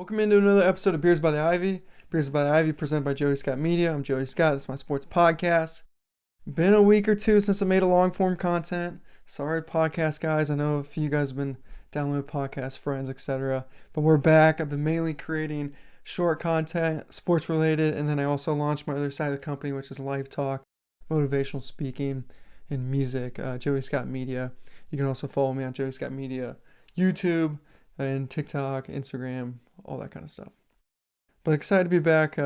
Welcome into another episode of Beers by the Ivy. Beers by the Ivy presented by Joey Scott Media. I'm Joey Scott. This is my sports podcast. Been a week or two since I made a long form content. Sorry, podcast guys. I know a few of you guys have been downloading podcasts, friends, etc. But we're back. I've been mainly creating short content, sports related, and then I also launched my other side of the company, which is live talk, motivational speaking, and music. Joey Scott Media. You can also follow me on Joey Scott Media, YouTube, and TikTok, Instagram, all that kind of stuff. But excited to be back.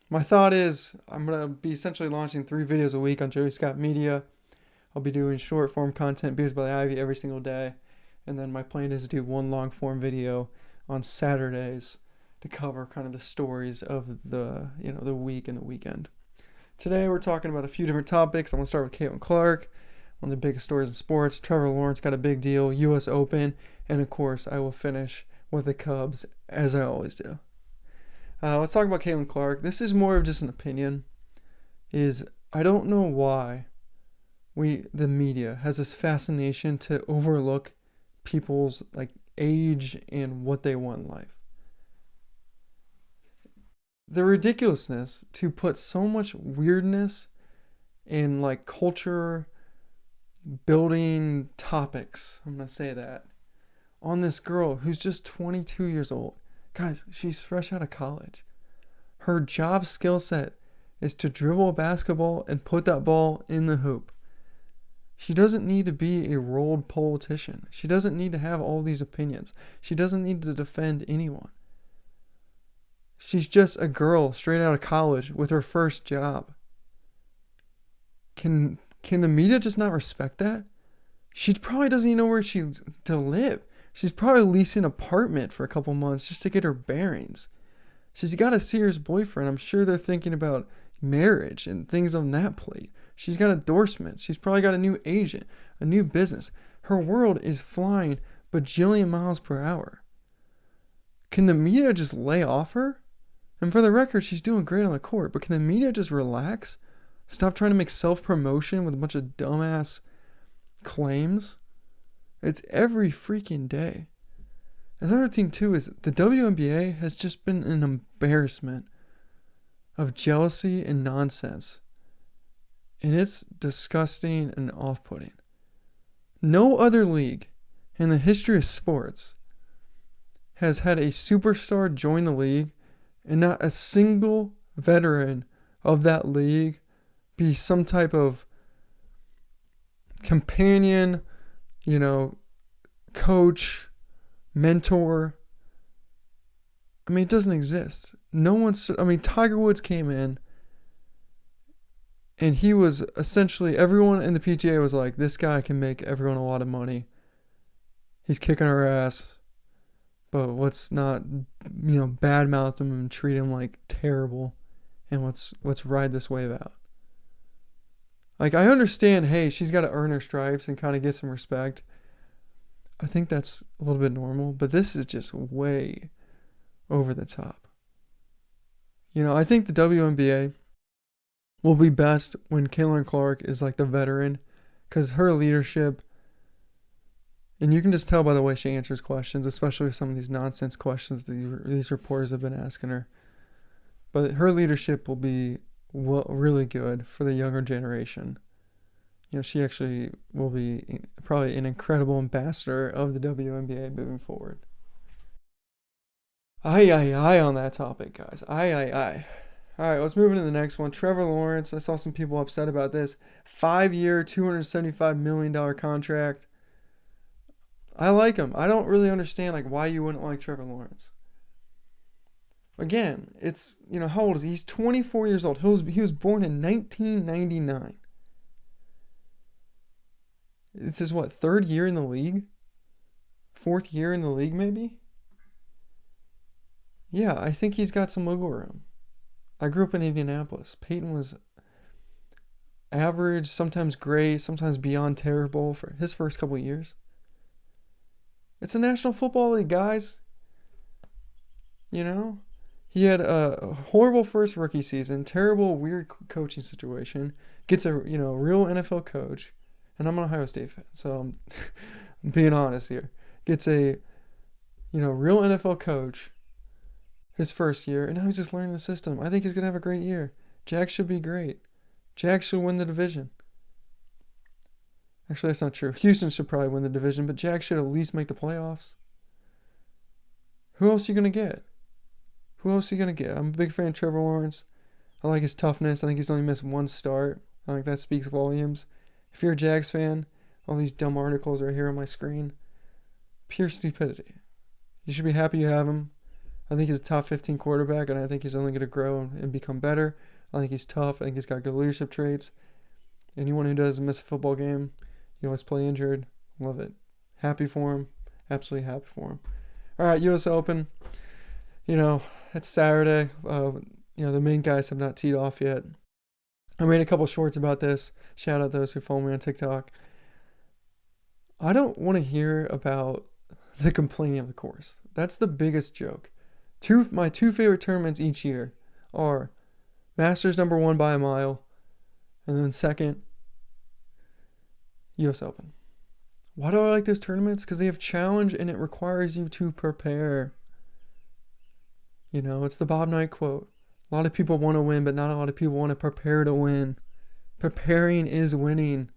My thought is I'm going to be essentially launching 3 videos a week on Joey Scott Media. I'll be doing short form content, Beers by the Ivy, every single day. And then my plan is to do 1 long form video on Saturdays to cover kind of the stories of the week and the weekend. Today we're talking about a few different topics. I'm going to start with Caitlin Clark, one of the biggest stories in sports. Trevor Lawerence got a big deal, U.S. Open, and of course I will finish with the Cubs, as I always do. Let's talk about Caitlin Clark. This is more of just an opinion. I don't know why the media has this fascination to overlook people's age and what they want in life. The ridiculousness to put so much weirdness in culture building topics, I'm going to say that, on this girl who's just 22 years old. Guys, she's fresh out of college. Her job skill set is to dribble a basketball and put that ball in the hoop. She doesn't need to be a rolled politician. She doesn't need to have all these opinions. She doesn't need to defend anyone. She's just a girl straight out of college with her first job. Can the media just not respect that? She probably doesn't even know where she's to live. She's probably leasing an apartment for a couple months just to get her bearings. She's got a serious boyfriend. I'm sure they're thinking about marriage and things on that plate. She's got endorsements. She's probably got a new agent, a new business. Her world is flying bajillion miles per hour. Can the media just lay off her? And for the record, she's doing great on the court, but can the media just relax? Stop trying to make self-promotion with a bunch of dumbass claims? It's every freaking day. Another thing too is the WNBA has just been an embarrassment of jealousy and nonsense. And it's disgusting and off-putting. No other league in the history of sports has had a superstar join the league and not a single veteran of that league be some type of companion, coach, mentor. It doesn't exist. Tiger Woods came in and he was essentially, everyone in the PGA was like, this guy can make everyone a lot of money. He's kicking our ass. But let's not, badmouth him and treat him like terrible. And let's ride this wave out. I understand, hey, she's got to earn her stripes and kind of get some respect. I think that's a little bit normal, but this is just way over the top. I think the WNBA will be best when Caitlin Clark is the veteran, because her leadership, and you can just tell by the way she answers questions, especially with some of these nonsense questions that these reporters have been asking her. But her leadership will be really good for the younger generation. She actually will be probably an incredible ambassador of the WNBA moving forward. Aye on that topic, guys. Aye. All right, let's move into the next one. Trevor Lawerence. I saw some people upset about this. 5-year, $275 million contract. I like him. I don't really understand why you wouldn't like Trevor Lawerence. Again, it's, how old is he? He's 24 years old. He was born in 1999. It's his, 3rd year in the league? 4th year in the league, maybe? Yeah, I think he's got some wiggle room. I grew up in Indianapolis. Peyton was average, sometimes great, sometimes beyond terrible for his first couple of years. It's a National Football League, guys. He had a horrible first rookie season, terrible, weird coaching situation, gets a, real NFL coach, and I'm an Ohio State fan, so I'm being honest here. Gets a, real NFL coach his first year, and now he's just learning the system. I think he's going to have a great year. Jags should be great. Jags should win the division. Actually, that's not true. Houston should probably win the division, but Jags should at least make the playoffs. Who else are you going to get? Who else are you going to get? I'm a big fan of Trevor Lawerence. I like his toughness. I think he's only missed one start. I think that speaks volumes. If you're a Jags fan, all these dumb articles right here on my screen, pure stupidity. You should be happy you have him. I think he's a top 15 quarterback, and I think he's only going to grow and become better. I think he's tough. I think he's got good leadership traits. Anyone who doesn't miss a football game, you always play injured. Love it. Happy for him. Absolutely happy for him. All right, U.S. Open. It's Saturday. The main guys have not teed off yet. I made a couple shorts about this. Shout out those who follow me on TikTok. I don't want to hear about the complaining of the course. That's the biggest joke. My two favorite tournaments each year are Masters #1 by a mile, and then second, U.S. Open. Why do I like those tournaments? Because they have challenge and it requires you to prepare. It's the Bob Knight quote. A lot of people want to win, but not a lot of people want to prepare to win. Preparing is winning.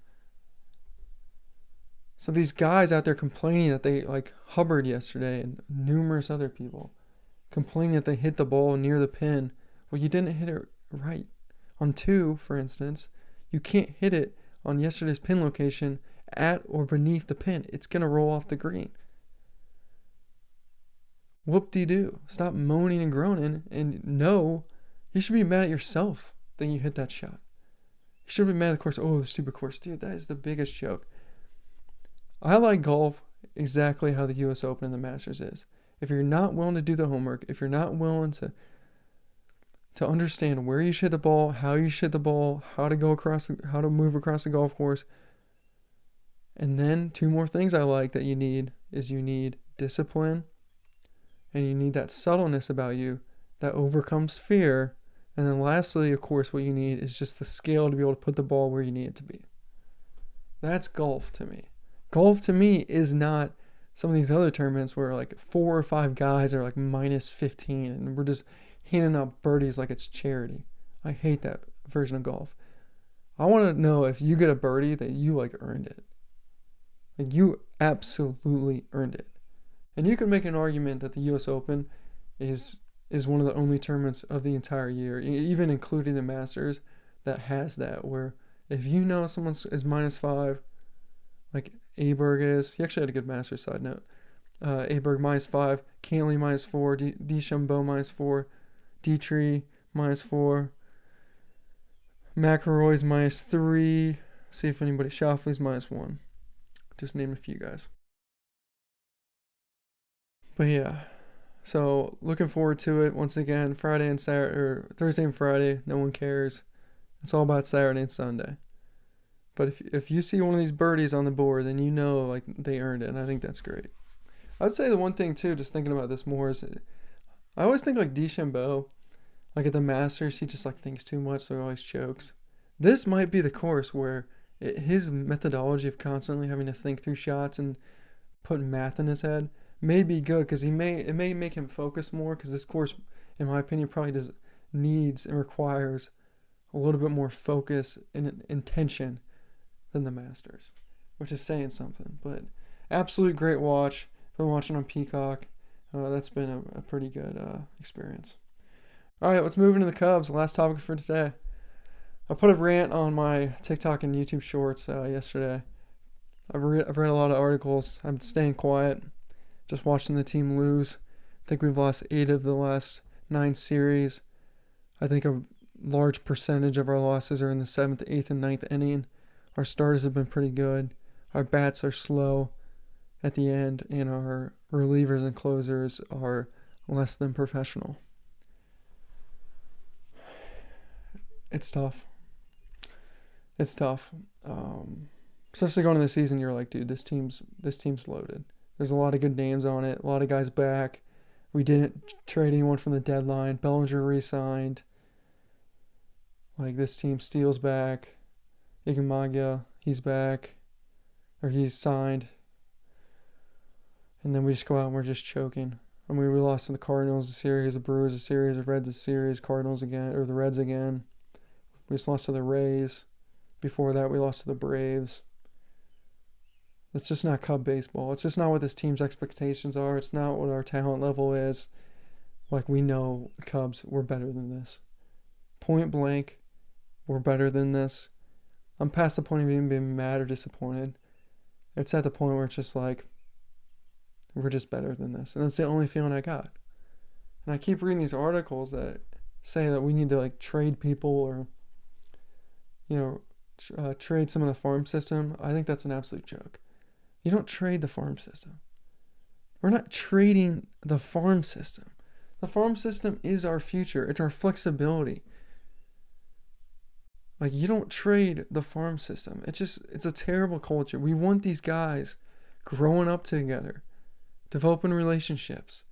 So these guys out there complaining that they, like Hubbard yesterday and numerous other people, complaining that they hit the ball near the pin. Well, you didn't hit it right. On 2, for instance, you can't hit it on yesterday's pin location at or beneath the pin. It's going to roll off the green. Whoop-de-doo. Stop moaning and groaning and know you should be mad at yourself that you hit that shot. You should be mad at the course. Oh, the stupid course. Dude, that is the biggest joke. I like golf exactly how the U.S. Open and the Masters is. If you're not willing to do the homework, if you're not willing to understand where you should hit the ball, how you should hit the ball, how to move across the golf course, and then 2 more things I like that you need discipline, and you need that subtleness about you that overcomes fear. And then lastly, of course, what you need is just the skill to be able to put the ball where you need it to be. That's golf to me. Golf to me is not some of these other tournaments where like 4 or 5 guys are like minus 15 and we're just handing out birdies like it's charity. I hate that version of golf. I want to know if you get a birdie that you like earned it. Like you absolutely earned it. And you can make an argument that the U.S. Open is one of the only tournaments of the entire year, even including the Masters, that has that, where if you know someone is minus 5, like Aberg is, he actually had a good Masters side note. Aberg minus 5, Cantley minus 4, DeChambeau minus 4, Dietrich minus 4, McIlroy's minus 3, see if anybody, Schauffele's minus 1. Just name a few guys. But yeah, so looking forward to it once again. Friday and Saturday, or Thursday and Friday, no one cares. It's all about Saturday and Sunday. But if you see one of these birdies on the board, then you know like they earned it, and I think that's great. I would say the one thing too, just thinking about this more, is I always think like DeChambeau, like at the Masters, he just like thinks too much, so he always chokes. This might be the course where his methodology of constantly having to think through shots and put math in his head may be good, because it may make him focus more, because this course, in my opinion, probably needs and requires a little bit more focus and intention than the Masters, which is saying something. But absolute great watch. Been watching on Peacock. That's been a pretty good experience. All right, let's move into the Cubs. Last topic for today. I put a rant on my TikTok and YouTube shorts yesterday. I've read a lot of articles. I'm staying quiet. Just watching the team lose. I think we've lost 8 of the last 9 series. I think a large percentage of our losses are in the 7th, 8th, and 9th inning. Our starters have been pretty good. Our bats are slow at the end, and our relievers and closers are less than professional. It's tough. Especially going into the season, you're like, dude, this team's loaded. There's a lot of good names on it. A lot of guys back. We didn't trade anyone from the deadline. Bellinger re-signed. Like, this team steals back. Igamagia, he's back. Or he's signed. And then we just go out and we're just choking. I mean, we lost to the Cardinals a series, the Brewers a series, the Reds a series, Cardinals again, or the Reds again. We just lost to the Rays. Before that, we lost to the Braves. It's just not Cub baseball. It's just not what this team's expectations are. It's not what our talent level is. Like, we know the Cubs, we're better than this. Point blank, we're better than this. I'm past the point of even being mad or disappointed. It's at the point where it's just like, we're just better than this. And that's the only feeling I got. And I keep reading these articles that say that we need to, like, trade people or, trade some of the farm system. I think that's an absolute joke. You don't trade the farm system. We're not trading the farm system. The farm system is our future. It's our flexibility. Like, you don't trade the farm system. It's a terrible culture. We want these guys growing up together, developing relationships,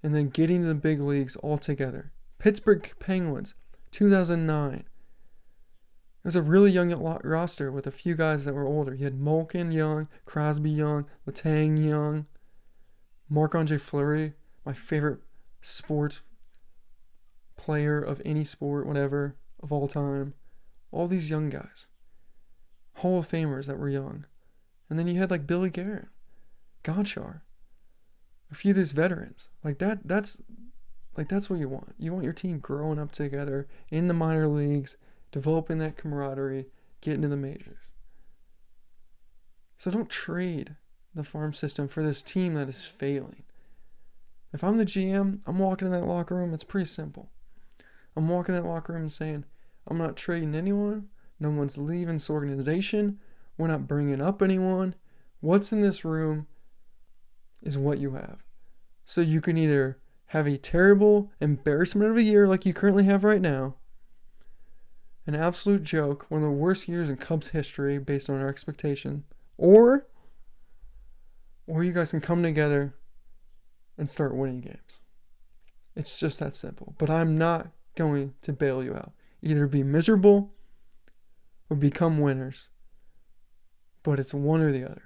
and then getting to the big leagues all together. Pittsburgh Penguins, 2009. It was a really young roster with a few guys that were older. You had Malkin young, Crosby young, Letang young, Marc-Andre Fleury, my favorite sports player of any sport, whatever, of all time. All these young guys. Hall of Famers that were young. And then you had like Billy Garrett, Gonchar, a few of these veterans. That's what you want. You want your team growing up together in the minor leagues, developing that camaraderie, getting to the majors. So don't trade the farm system for this team that is failing. If I'm the GM, I'm walking in that locker room. It's pretty simple. I'm walking in that locker room and saying, I'm not trading anyone. No one's leaving this organization. We're not bringing up anyone. What's in this room is what you have. So you can either have a terrible embarrassment of a year like you currently have right now, an absolute joke, one of the worst years in Cubs history based on our expectation, or you guys can come together and start winning games. It's just that simple. But I'm not going to bail you out. Either be miserable or become winners. But it's one or the other.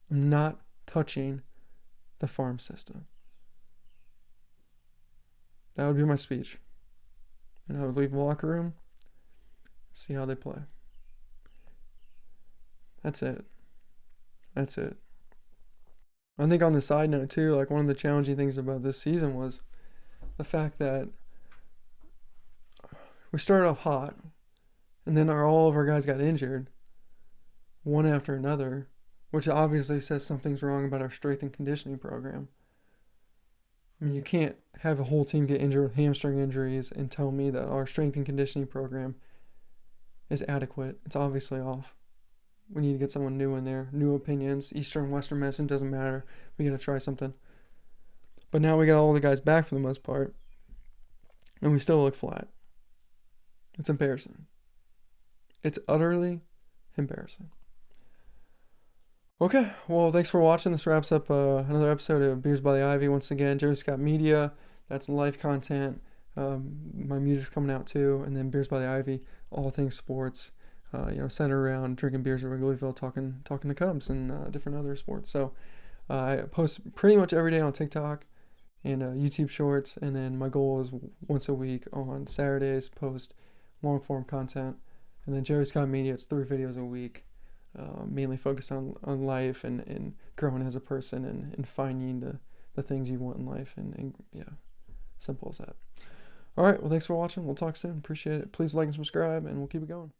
I'm not touching the farm system. That would be my speech. And I would leave the locker room, see how they play. That's it. I think on the side note too, like one of the challenging things about this season was the fact that we started off hot, and then all of our guys got injured, one after another, which obviously says something's wrong about our strength and conditioning program. I mean, you can't have a whole team get injured with hamstring injuries and tell me that our strength and conditioning program is adequate. It's obviously off. We need to get someone new in there, new opinions. Eastern, Western medicine, doesn't matter. We got to try something. But now we got all the guys back for the most part, and we still look flat. It's embarrassing. It's utterly embarrassing. Okay, well, thanks for watching. This wraps up another episode of Beers by the Ivy. Once again, Joey Scott Media. That's live content. My music's coming out too, and then Beers by the Ivy, all things sports. Centered around drinking beers at Wrigleyville, talking to Cubs and different other sports. So I post pretty much every day on TikTok and YouTube Shorts, and then my goal is once a week on Saturdays post long form content, and then Jerry Scott Media, it's 3 videos a week, mainly focused on life and growing as a person and finding the things you want in life, and simple as that. All right, well, thanks for watching. We'll talk soon. Appreciate it. Please like and subscribe, and we'll keep it going.